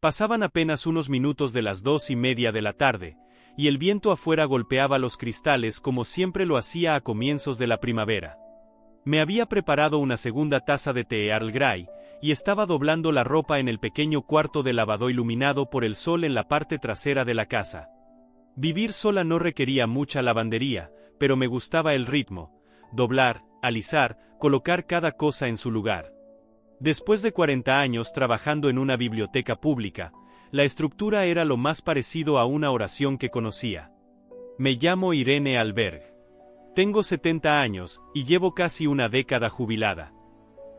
Pasaban apenas unos minutos de las 2:30 de la tarde, y el viento afuera golpeaba los cristales como siempre lo hacía a comienzos de la primavera. Me había preparado una segunda taza de té Earl Grey, y estaba doblando la ropa en el pequeño cuarto de lavado iluminado por el sol en la parte trasera de la casa. Vivir sola no requería mucha lavandería, pero me gustaba el ritmo: doblar, alisar, colocar cada cosa en su lugar. Después de 40 años trabajando en una biblioteca pública, la estructura era lo más parecido a una oración que conocía. Me llamo Irene Alberg. Tengo 70 años, y llevo casi una década jubilada.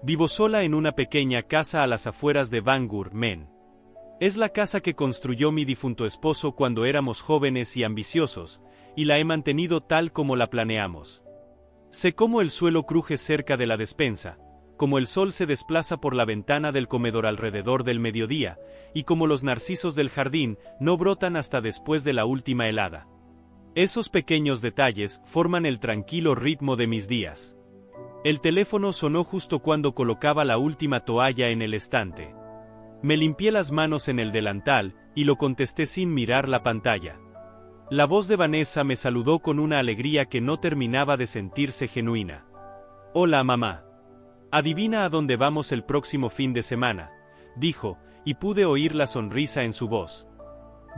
Vivo sola en una pequeña casa a las afueras de Bangor, Maine. Es la casa que construyó mi difunto esposo cuando éramos jóvenes y ambiciosos, y la he mantenido tal como la planeamos. Sé cómo el suelo cruje cerca de la despensa, cómo el sol se desplaza por la ventana del comedor alrededor del mediodía, y cómo los narcisos del jardín no brotan hasta después de la última helada. Esos pequeños detalles forman el tranquilo ritmo de mis días. El teléfono sonó justo cuando colocaba la última toalla en el estante. Me limpié las manos en el delantal, y lo contesté sin mirar la pantalla. La voz de Vanessa me saludó con una alegría que no terminaba de sentirse genuina. «Hola, mamá. Adivina a dónde vamos el próximo fin de semana», dijo, y pude oír la sonrisa en su voz.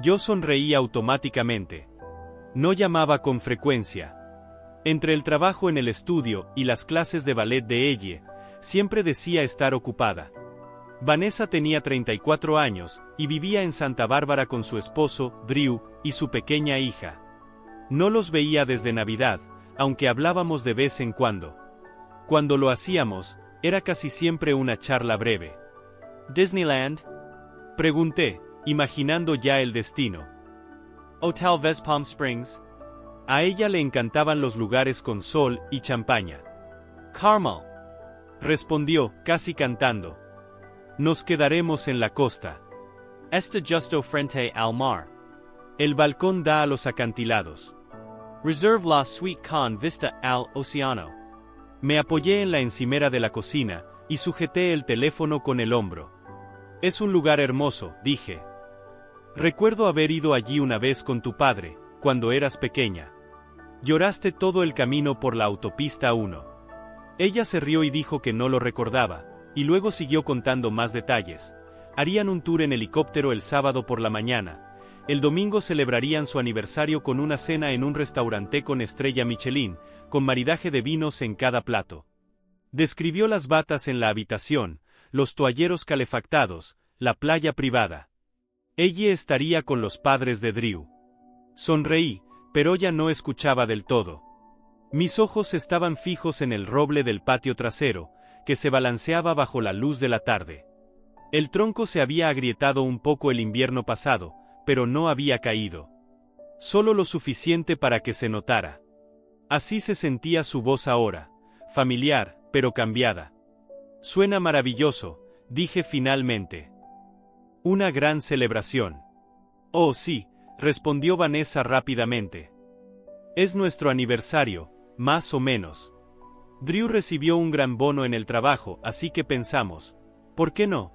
Yo sonreí automáticamente. No llamaba con frecuencia. Entre el trabajo en el estudio y las clases de ballet de ella, siempre decía estar ocupada. Vanessa tenía 34 años, y vivía en Santa Bárbara con su esposo, Drew, y su pequeña hija. No los veía desde Navidad, aunque hablábamos de vez en cuando. Cuando lo hacíamos, era casi siempre una charla breve. «¿Disneyland?», pregunté, imaginando ya el destino. «Hotel West Palm Springs». A ella le encantaban los lugares con sol y champaña. «Carmel», respondió, casi cantando. «Nos quedaremos en la costa. Está justo frente al mar. El balcón da a los acantilados. Reserve la suite con vista al océano». Me apoyé en la encimera de la cocina, y sujeté el teléfono con el hombro. «Es un lugar hermoso», dije. «Recuerdo haber ido allí una vez con tu padre, cuando eras pequeña. Lloraste todo el camino por la autopista 1. Ella se rió y dijo que no lo recordaba, y luego siguió contando más detalles. Harían un tour en helicóptero el sábado por la mañana. El domingo celebrarían su aniversario con una cena en un restaurante con estrella Michelin, con maridaje de vinos en cada plato. Describió las batas en la habitación, los toalleros calefactados, la playa privada. Ella estaría con los padres de Drew. Sonreí, pero ella no escuchaba del todo. Mis ojos estaban fijos en el roble del patio trasero, que se balanceaba bajo la luz de la tarde. El tronco se había agrietado un poco el invierno pasado, pero no había caído. Solo lo suficiente para que se notara. Así se sentía su voz ahora, familiar, pero cambiada. «Suena maravilloso», dije finalmente. «Una gran celebración». «Oh, sí», respondió Vanessa rápidamente. «Es nuestro aniversario, más o menos. Drew recibió un gran bono en el trabajo, así que pensamos, ¿por qué no?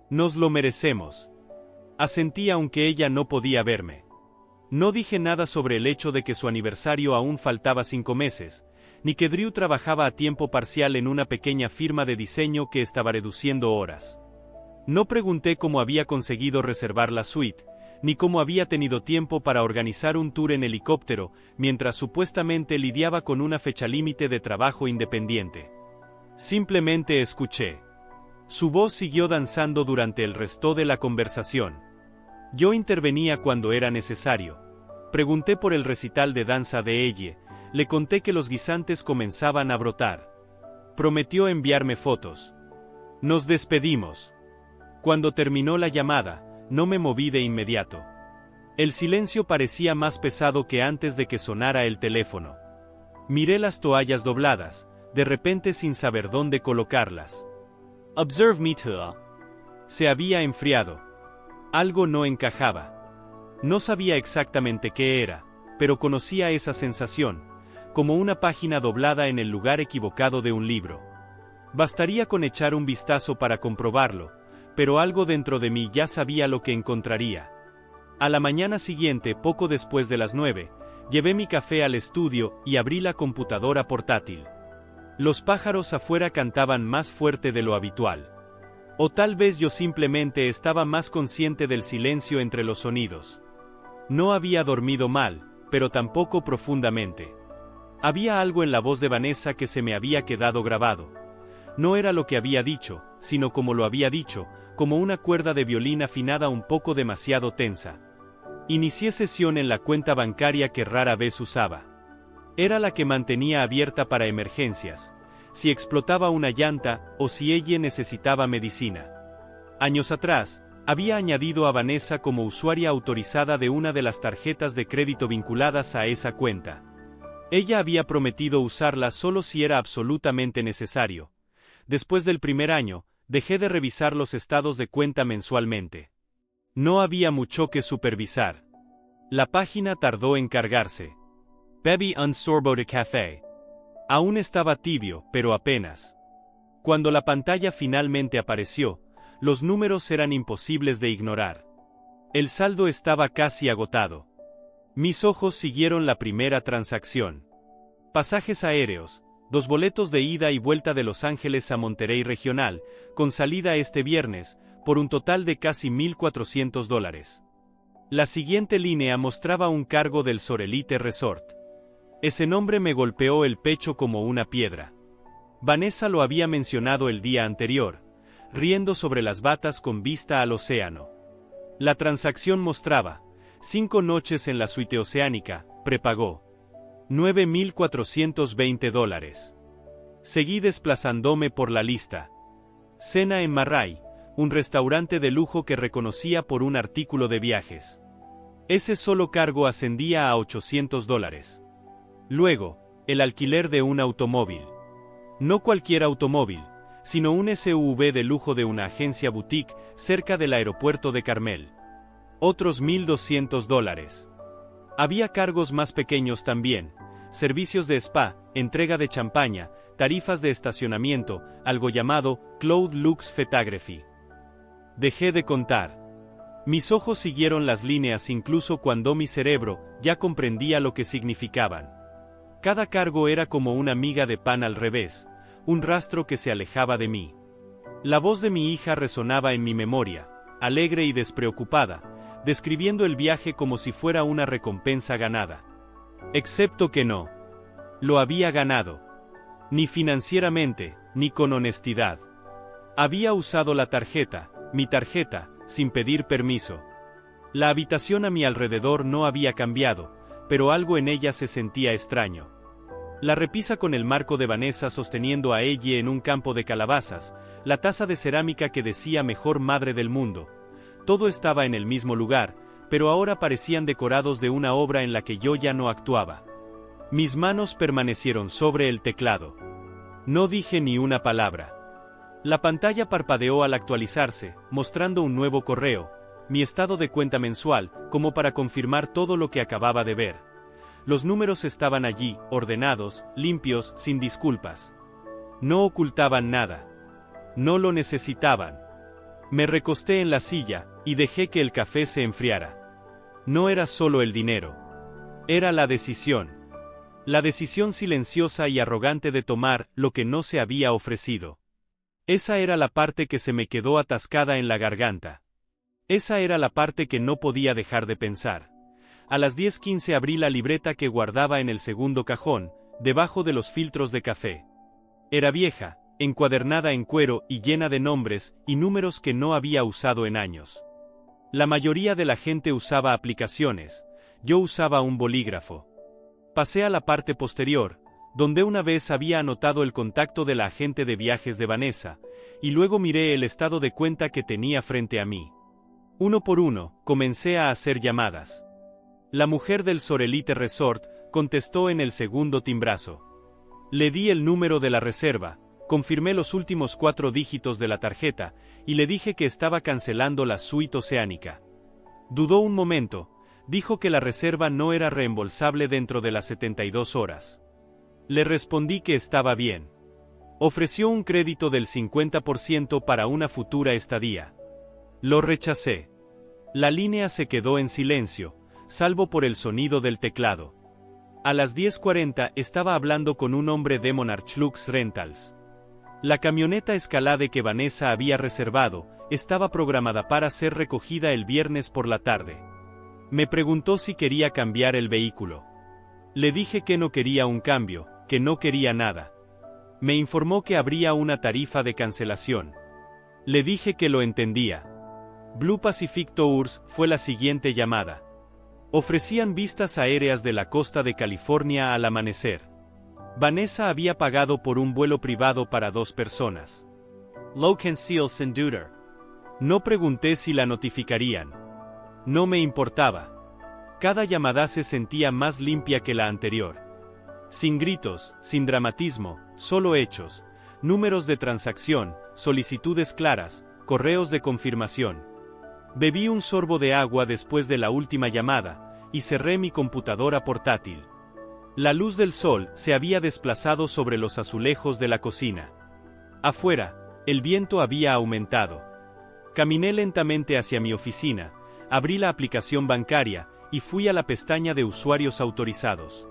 Nos lo merecemos». Asentí aunque ella no podía verme. No dije nada sobre el hecho de que su aniversario aún faltaba 5 meses, ni que Drew trabajaba a tiempo parcial en una pequeña firma de diseño que estaba reduciendo horas. No pregunté cómo había conseguido reservar la suite, ni cómo había tenido tiempo para organizar un tour en helicóptero, mientras supuestamente lidiaba con una fecha límite de trabajo independiente. Simplemente escuché. Su voz siguió danzando durante el resto de la conversación. Yo intervenía cuando era necesario. Pregunté por el recital de danza de ella, le conté que los guisantes comenzaban a brotar. Prometió enviarme fotos. Nos despedimos. Cuando terminó la llamada, no me moví de inmediato. El silencio parecía más pesado que antes de que sonara el teléfono. Miré las toallas dobladas, de repente sin saber dónde colocarlas. «Observe me too». Se había enfriado. Algo no encajaba. No sabía exactamente qué era, pero conocía esa sensación, como una página doblada en el lugar equivocado de un libro. Bastaría con echar un vistazo para comprobarlo, pero algo dentro de mí ya sabía lo que encontraría. A la mañana siguiente, poco después de las 9, llevé mi café al estudio y abrí la computadora portátil. Los pájaros afuera cantaban más fuerte de lo habitual. O tal vez yo simplemente estaba más consciente del silencio entre los sonidos. No había dormido mal, pero tampoco profundamente. Había algo en la voz de Vanessa que se me había quedado grabado. No era lo que había dicho, sino como lo había dicho, como una cuerda de violín afinada un poco demasiado tensa. Inicié sesión en la cuenta bancaria que rara vez usaba. Era la que mantenía abierta para emergencias, si explotaba una llanta o si ella necesitaba medicina. Años atrás, había añadido a Vanessa como usuaria autorizada de una de las tarjetas de crédito vinculadas a esa cuenta. Ella había prometido usarla solo si era absolutamente necesario. Después del primer año, dejé de revisar los estados de cuenta mensualmente. No había mucho que supervisar. La página tardó en cargarse. Baby un sorbo de café. Aún estaba tibio, pero apenas. Cuando la pantalla finalmente apareció, los números eran imposibles de ignorar. El saldo estaba casi agotado. Mis ojos siguieron la primera transacción. Pasajes aéreos, 2 boletos de ida y vuelta de Los Ángeles a Monterrey Regional, con salida este viernes, por un total de casi $1,400. La siguiente línea mostraba un cargo del Sorelite Resort. Ese nombre me golpeó el pecho como una piedra. Vanessa lo había mencionado el día anterior, riendo sobre las batas con vista al océano. La transacción mostraba 5 noches en la suite oceánica, prepagó. $9,420. Seguí desplazándome por la lista. Cena en Marray, un restaurante de lujo que reconocía por un artículo de viajes. Ese solo cargo ascendía a $800. Luego, el alquiler de un automóvil. No cualquier automóvil, sino un SUV de lujo de una agencia boutique cerca del aeropuerto de Carmel. Otros $1,200. Había cargos más pequeños también, servicios de spa, entrega de champaña, tarifas de estacionamiento, algo llamado Cloud Lux Photography. Dejé de contar. Mis ojos siguieron las líneas incluso cuando mi cerebro ya comprendía lo que significaban. Cada cargo era como una miga de pan al revés, un rastro que se alejaba de mí. La voz de mi hija resonaba en mi memoria, alegre y despreocupada, describiendo el viaje como si fuera una recompensa ganada. Excepto que no. Lo había ganado. Ni financieramente, ni con honestidad. Había usado la tarjeta, mi tarjeta, sin pedir permiso. La habitación a mi alrededor no había cambiado, pero algo en ella se sentía extraño. La repisa con el marco de Vanessa sosteniendo a ella en un campo de calabazas, la taza de cerámica que decía mejor madre del mundo. Todo estaba en el mismo lugar, pero ahora parecían decorados de una obra en la que yo ya no actuaba. Mis manos permanecieron sobre el teclado. No dije ni una palabra. La pantalla parpadeó al actualizarse, mostrando un nuevo correo, mi estado de cuenta mensual, como para confirmar todo lo que acababa de ver. Los números estaban allí, ordenados, limpios, sin disculpas. No ocultaban nada. No lo necesitaban. Me recosté en la silla, y dejé que el café se enfriara. No era solo el dinero. Era la decisión. La decisión silenciosa y arrogante de tomar lo que no se había ofrecido. Esa era la parte que se me quedó atascada en la garganta. Esa era la parte que no podía dejar de pensar. A las 10:15 abrí la libreta que guardaba en el segundo cajón, debajo de los filtros de café. Era vieja, encuadernada en cuero y llena de nombres y números que no había usado en años. La mayoría de la gente usaba aplicaciones, yo usaba un bolígrafo. Pasé a la parte posterior, donde una vez había anotado el contacto de la agente de viajes de Vanessa, y luego miré el estado de cuenta que tenía frente a mí. Uno por uno, comencé a hacer llamadas. La mujer del Sorelite Resort contestó en el segundo timbrazo. Le di el número de la reserva, confirmé los últimos 4 dígitos de la tarjeta, y le dije que estaba cancelando la suite oceánica. Dudó un momento, dijo que la reserva no era reembolsable dentro de las 72 horas. Le respondí que estaba bien. Ofreció un crédito del 50% para una futura estadía. Lo rechacé. La línea se quedó en silencio, salvo por el sonido del teclado. A las 10:40 estaba hablando con un hombre de Monarch Lux Rentals. La camioneta Escalade que Vanessa había reservado estaba programada para ser recogida el viernes por la tarde. Me preguntó si quería cambiar el vehículo. Le dije que no quería un cambio, que no quería nada. Me informó que habría una tarifa de cancelación. Le dije que lo entendía. Blue Pacific Tours fue la siguiente llamada. Ofrecían vistas aéreas de la costa de California al amanecer. Vanessa había pagado por un vuelo privado para 2 personas. Locan Seal Senduder. No pregunté si la notificarían. No me importaba. Cada llamada se sentía más limpia que la anterior. Sin gritos, sin dramatismo, solo hechos, números de transacción, solicitudes claras, correos de confirmación. Bebí un sorbo de agua después de la última llamada, y cerré mi computadora portátil. La luz del sol se había desplazado sobre los azulejos de la cocina. Afuera, el viento había aumentado. Caminé lentamente hacia mi oficina, abrí la aplicación bancaria, y fui a la pestaña de usuarios autorizados.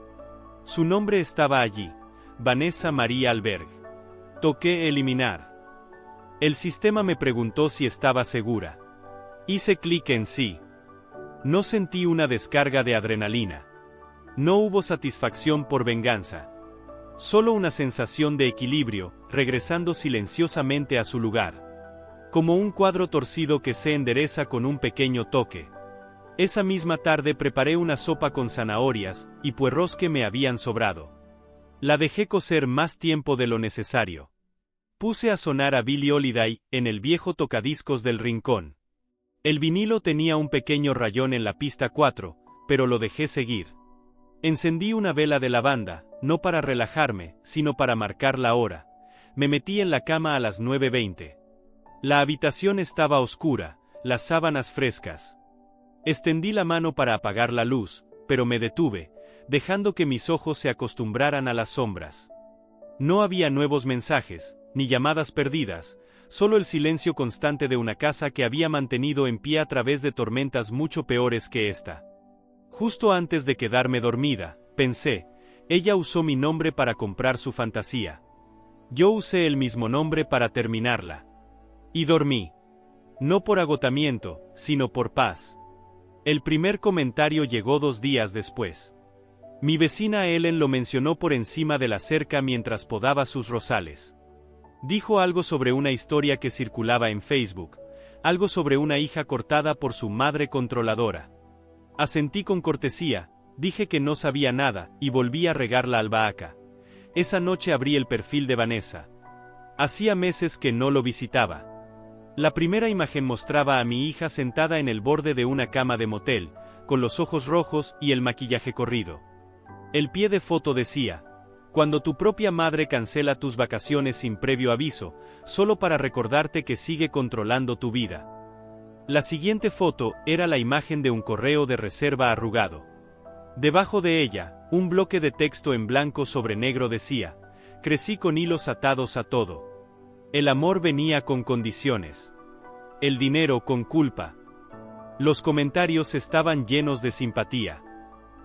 Su nombre estaba allí, Vanessa María Alberg. Toqué eliminar. El sistema me preguntó si estaba segura. Hice clic en sí. No sentí una descarga de adrenalina. No hubo satisfacción por venganza. Solo una sensación de equilibrio, regresando silenciosamente a su lugar. Como un cuadro torcido que se endereza con un pequeño toque. Esa misma tarde preparé una sopa con zanahorias y puerros que me habían sobrado. La dejé cocer más tiempo de lo necesario. Puse a sonar a Billie Holiday en el viejo tocadiscos del rincón. El vinilo tenía un pequeño rayón en la pista 4, pero lo dejé seguir. Encendí una vela de lavanda, no para relajarme, sino para marcar la hora. Me metí en la cama a las 9:20. La habitación estaba oscura, las sábanas frescas. Extendí la mano para apagar la luz, pero me detuve, dejando que mis ojos se acostumbraran a las sombras. No había nuevos mensajes, ni llamadas perdidas, solo el silencio constante de una casa que había mantenido en pie a través de tormentas mucho peores que esta. Justo antes de quedarme dormida, pensé, ella usó mi nombre para comprar su fantasía. Yo usé el mismo nombre para terminarla. Y dormí. No por agotamiento, sino por paz. El primer comentario llegó 2 días después. Mi vecina Ellen lo mencionó por encima de la cerca mientras podaba sus rosales. Dijo algo sobre una historia que circulaba en Facebook, algo sobre una hija cortada por su madre controladora. Asentí con cortesía, dije que no sabía nada, y volví a regar la albahaca. Esa noche abrí el perfil de Vanessa. Hacía meses que no lo visitaba. La primera imagen mostraba a mi hija sentada en el borde de una cama de motel, con los ojos rojos y el maquillaje corrido. El pie de foto decía: cuando tu propia madre cancela tus vacaciones sin previo aviso, solo para recordarte que sigue controlando tu vida. La siguiente foto era la imagen de un correo de reserva arrugado. Debajo de ella, un bloque de texto en blanco sobre negro decía: crecí con hilos atados a todo. El amor venía con condiciones. El dinero con culpa. Los comentarios estaban llenos de simpatía.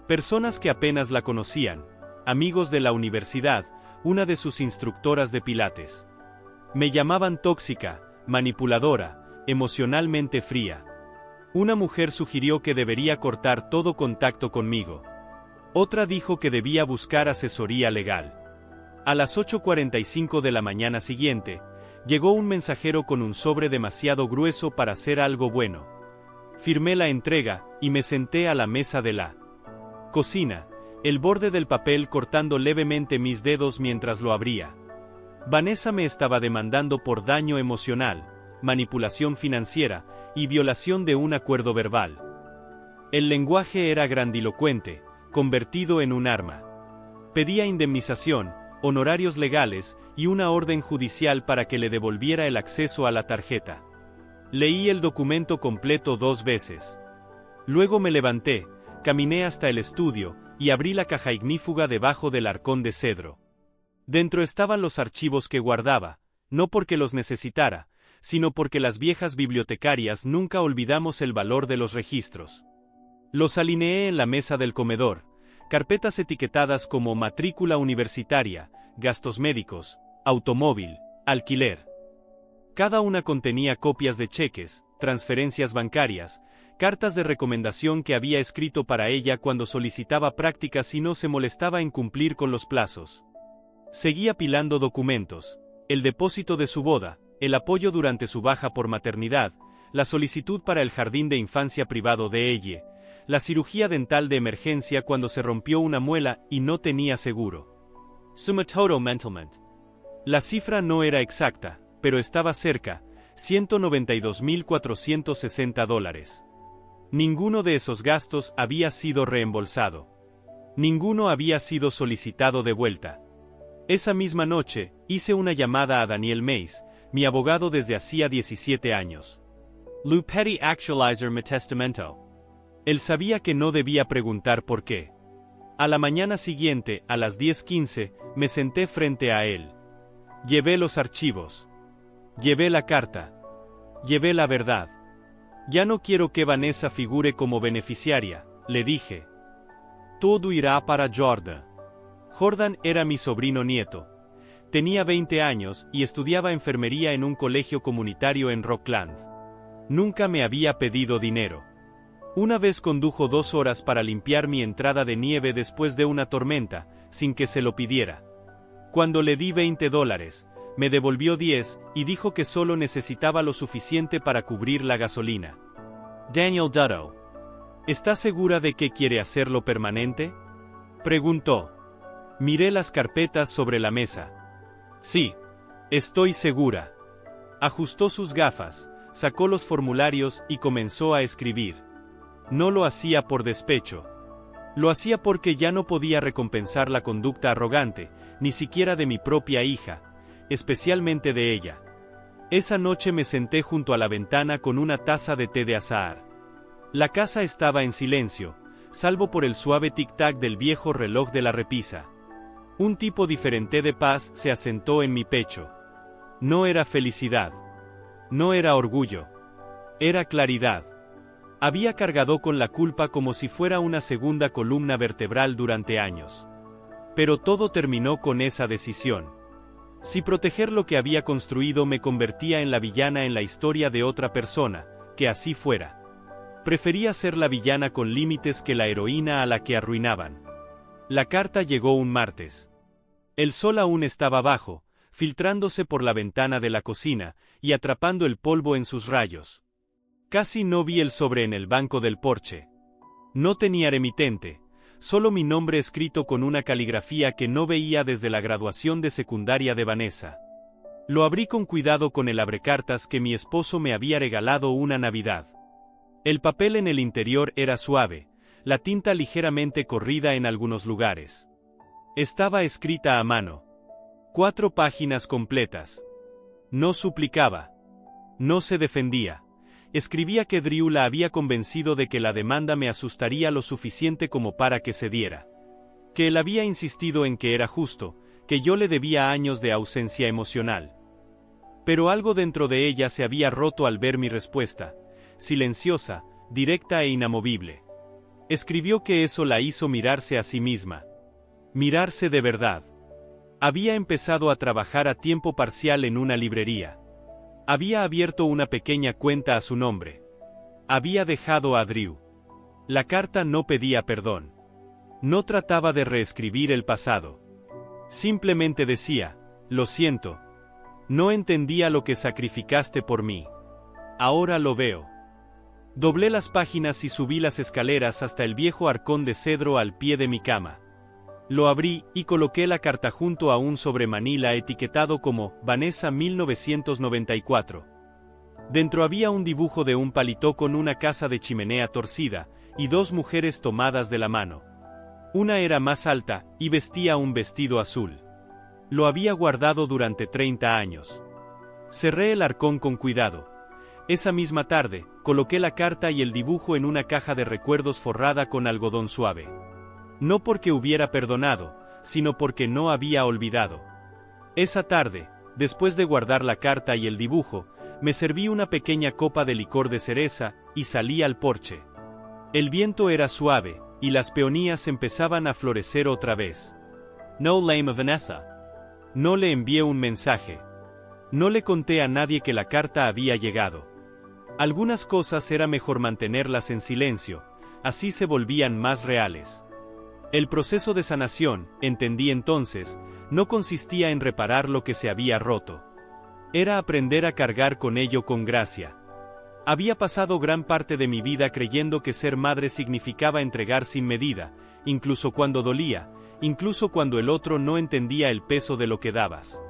Personas que apenas la conocían, amigos de la universidad, una de sus instructoras de pilates. Me llamaban tóxica, manipuladora, emocionalmente fría. Una mujer sugirió que debería cortar todo contacto conmigo. Otra dijo que debía buscar asesoría legal. A las 8:45 de la mañana siguiente, llegó un mensajero con un sobre demasiado grueso para hacer algo bueno. Firmé la entrega, y me senté a la mesa de la cocina, el borde del papel cortando levemente mis dedos mientras lo abría. Vanessa me estaba demandando por daño emocional, manipulación financiera, y violación de un acuerdo verbal. El lenguaje era grandilocuente, convertido en un arma. Pedía indemnización, honorarios legales, y una orden judicial para que le devolviera el acceso a la tarjeta. Leí el documento completo 2 veces. Luego me levanté, caminé hasta el estudio, y abrí la caja ignífuga debajo del arcón de cedro. Dentro estaban los archivos que guardaba, no porque los necesitara, sino porque las viejas bibliotecarias nunca olvidamos el valor de los registros. Los alineé en la mesa del comedor, carpetas etiquetadas como matrícula universitaria, gastos médicos, automóvil, alquiler. Cada una contenía copias de cheques, transferencias bancarias, cartas de recomendación que había escrito para ella cuando solicitaba prácticas y no se molestaba en cumplir con los plazos. Seguí apilando documentos, el depósito de su boda, el apoyo durante su baja por maternidad, la solicitud para el jardín de infancia privado de ella, la cirugía dental de emergencia cuando se rompió una muela y no tenía seguro. Suma total mentalmente. La cifra no era exacta, pero estaba cerca, $192.460. Ninguno de esos gastos había sido reembolsado. Ninguno había sido solicitado de vuelta. Esa misma noche, hice una llamada a Daniel Mays, mi abogado desde hacía 17 años. Lu Petty actualizer mi testamento. Él sabía que no debía preguntar por qué. A la mañana siguiente, a las 10:15, me senté frente a él. Llevé los archivos. Llevé la carta. Llevé la verdad. Ya no quiero que Vanessa figure como beneficiaria, le dije. Todo irá para Jordan. Jordan era mi sobrino nieto. Tenía 20 años y estudiaba enfermería en un colegio comunitario en Rockland. Nunca me había pedido dinero. Una vez condujo 2 horas para limpiar mi entrada de nieve después de una tormenta, sin que se lo pidiera. Cuando le di $20, me devolvió 10 y dijo que solo necesitaba lo suficiente para cubrir la gasolina. Daniel Dutto. ¿Está segura de que quiere hacerlo permanente? Preguntó. Miré las carpetas sobre la mesa. Sí, estoy segura. Ajustó sus gafas, sacó los formularios y comenzó a escribir. No lo hacía por despecho. Lo hacía porque ya no podía recompensar la conducta arrogante, ni siquiera de mi propia hija, especialmente de ella. Esa noche me senté junto a la ventana con una taza de té de azahar. La casa estaba en silencio, salvo por el suave tic-tac del viejo reloj de la repisa. Un tipo diferente de paz se asentó en mi pecho. No era felicidad. No era orgullo. Era claridad. Había cargado con la culpa como si fuera una segunda columna vertebral durante años. Pero todo terminó con esa decisión. Si proteger lo que había construido me convertía en la villana en la historia de otra persona, que así fuera. Prefería ser la villana con límites que la heroína a la que arruinaban. La carta llegó un martes. El sol aún estaba bajo, filtrándose por la ventana de la cocina y atrapando el polvo en sus rayos. Casi no vi el sobre en el banco del porche. No tenía remitente, solo mi nombre escrito con una caligrafía que no veía desde la graduación de secundaria de Vanessa. Lo abrí con cuidado con el abrecartas que mi esposo me había regalado una Navidad. El papel en el interior era suave, la tinta ligeramente corrida en algunos lugares. Estaba escrita a mano. 4 páginas completas. No suplicaba. No se defendía. Escribía que Drew la había convencido de que la demanda me asustaría lo suficiente como para que cediera. Que él había insistido en que era justo, que yo le debía años de ausencia emocional. Pero algo dentro de ella se había roto al ver mi respuesta, silenciosa, directa e inamovible. Escribió que eso la hizo mirarse a sí misma. Mirarse de verdad. Había empezado a trabajar a tiempo parcial en una librería. Había abierto una pequeña cuenta a su nombre. Había dejado a Drew. La carta no pedía perdón. No trataba de reescribir el pasado. Simplemente decía, lo siento. No entendía lo que sacrificaste por mí. Ahora lo veo. Doblé las páginas y subí las escaleras hasta el viejo arcón de cedro al pie de mi cama. Lo abrí y coloqué la carta junto a un sobre manila etiquetado como Vanessa 1994. Dentro había un dibujo de un palito con una casa de chimenea torcida y 2 mujeres tomadas de la mano. Una era más alta y vestía un vestido azul. Lo había guardado durante 30 años. Cerré el arcón con cuidado. Esa misma tarde, coloqué la carta y el dibujo en una caja de recuerdos forrada con algodón suave. No porque hubiera perdonado, sino porque no había olvidado. Esa tarde, después de guardar la carta y el dibujo, Me serví una pequeña copa de licor de cereza y salí al porche. El viento era suave, y las peonías empezaban a florecer otra vez. No llamé a Vanessa. No le envié un mensaje. No le conté a nadie que la carta había llegado. Algunas cosas era mejor mantenerlas en silencio, así se volvían más reales. El proceso de sanación, entendí entonces, no consistía en reparar lo que se había roto. Era aprender a cargar con ello con gracia. Había pasado gran parte de mi vida creyendo que ser madre significaba entregar sin medida, incluso cuando dolía, incluso cuando el otro no entendía el peso de lo que dabas.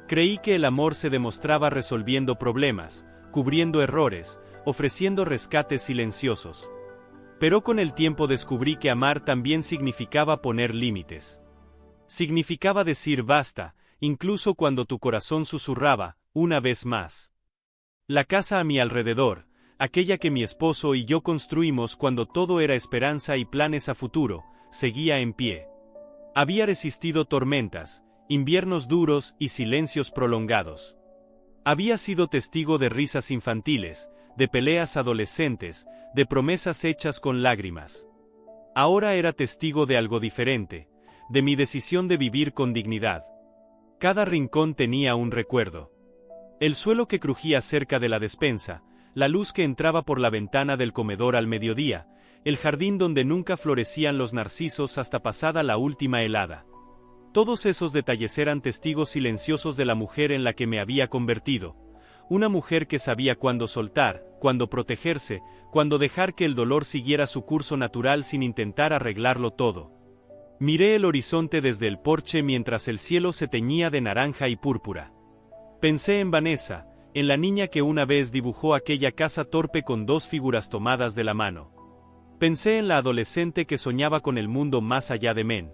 Creí que el amor se demostraba resolviendo problemas, cubriendo errores, ofreciendo rescates silenciosos. Pero con el tiempo descubrí que amar también significaba poner límites. Significaba decir basta, incluso cuando tu corazón susurraba, una vez más. La casa a mi alrededor, aquella que mi esposo y yo construimos cuando todo era esperanza y planes a futuro, seguía en pie. Había resistido tormentas, inviernos duros y silencios prolongados. Había sido testigo de risas infantiles, de peleas adolescentes, de promesas hechas con lágrimas. Ahora era testigo de algo diferente, de mi decisión de vivir con dignidad. Cada rincón tenía un recuerdo. El suelo que crujía cerca de la despensa, la luz que entraba por la ventana del comedor al mediodía, el jardín donde nunca florecían los narcisos hasta pasada la última helada. Todos esos detalles eran testigos silenciosos de la mujer en la que me había convertido. Una mujer que sabía cuándo soltar, cuándo protegerse, cuándo dejar que el dolor siguiera su curso natural sin intentar arreglarlo todo. Miré el horizonte desde el porche mientras el cielo se teñía de naranja y púrpura. Pensé en Vanessa, en la niña que una vez dibujó aquella casa torpe con dos figuras tomadas de la mano. Pensé en la adolescente que soñaba con el mundo más allá de Men.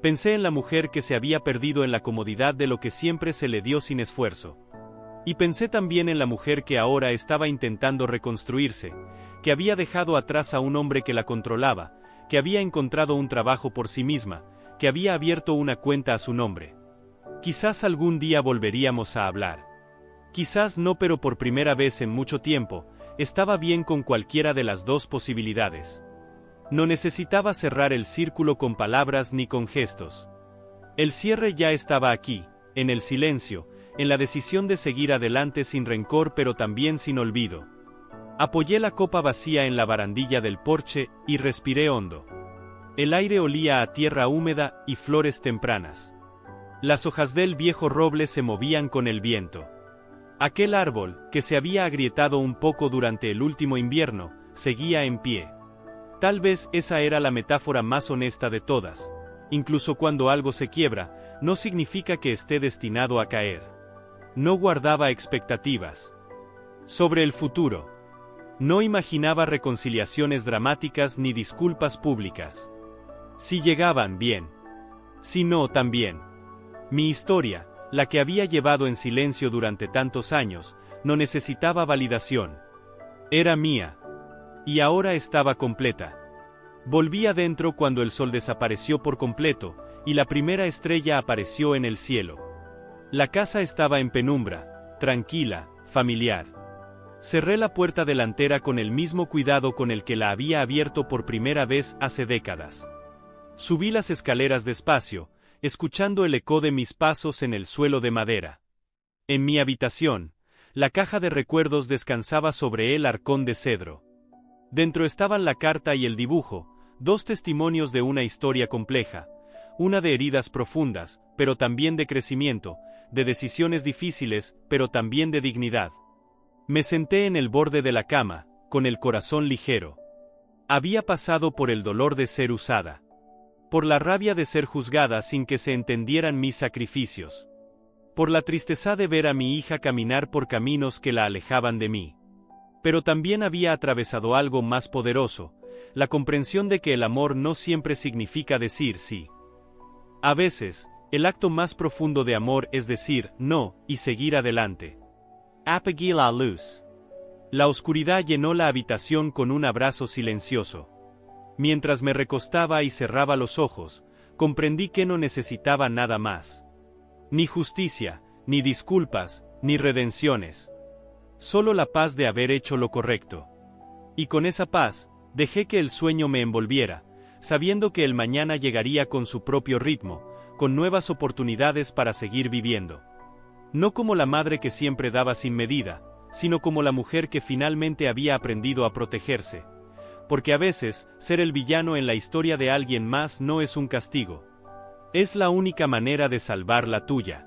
Pensé en la mujer que se había perdido en la comodidad de lo que siempre se le dio sin esfuerzo. Y pensé también en la mujer que ahora estaba intentando reconstruirse, que había dejado atrás a un hombre que la controlaba, que había encontrado un trabajo por sí misma, que había abierto una cuenta a su nombre. Quizás algún día volveríamos a hablar. Quizás no, pero por primera vez en mucho tiempo, estaba bien con cualquiera de las dos posibilidades. No necesitaba cerrar el círculo con palabras ni con gestos. El cierre ya estaba aquí, en el silencio, en la decisión de seguir adelante sin rencor pero también sin olvido. Apoyé la copa vacía en la barandilla del porche y respiré hondo. El aire olía a tierra húmeda y flores tempranas. Las hojas del viejo roble se movían con el viento. Aquel árbol, que se había agrietado un poco durante el último invierno, seguía en pie. Tal vez esa era la metáfora más honesta de todas. Incluso cuando algo se quiebra, no significa que esté destinado a caer. No guardaba expectativas sobre el futuro. No imaginaba reconciliaciones dramáticas ni disculpas públicas. Si llegaban, bien. Si no, también. Mi historia, la que había llevado en silencio durante tantos años, no necesitaba validación. Era mía. Y ahora estaba completa. Volví adentro cuando el sol desapareció por completo, y la primera estrella apareció en el cielo. La casa estaba en penumbra, tranquila, familiar. Cerré la puerta delantera con el mismo cuidado con el que la había abierto por primera vez hace décadas. Subí las escaleras despacio, escuchando el eco de mis pasos en el suelo de madera. En mi habitación, la caja de recuerdos descansaba sobre el arcón de cedro. Dentro estaban la carta y el dibujo, dos testimonios de una historia compleja, una de heridas profundas, pero también de crecimiento, de decisiones difíciles, pero también de dignidad. Me senté en el borde de la cama, con el corazón ligero. Había pasado por el dolor de ser usada. Por la rabia de ser juzgada sin que se entendieran mis sacrificios. Por la tristeza de ver a mi hija caminar por caminos que la alejaban de mí. Pero también había atravesado algo más poderoso, la comprensión de que el amor no siempre significa decir sí. A veces, el acto más profundo de amor es decir no y seguir adelante. Apagué la luz. La oscuridad llenó la habitación con un abrazo silencioso. Mientras me recostaba y cerraba los ojos, comprendí que no necesitaba nada más. Ni justicia, ni disculpas, ni redenciones. solo la paz de haber hecho lo correcto. Y con esa paz, dejé que el sueño me envolviera, sabiendo que el mañana llegaría con su propio ritmo, con nuevas oportunidades para seguir viviendo. No como la madre que siempre daba sin medida, sino como la mujer que finalmente había aprendido a protegerse. Porque a veces, ser el villano en la historia de alguien más no es un castigo. Es la única manera de salvar la tuya.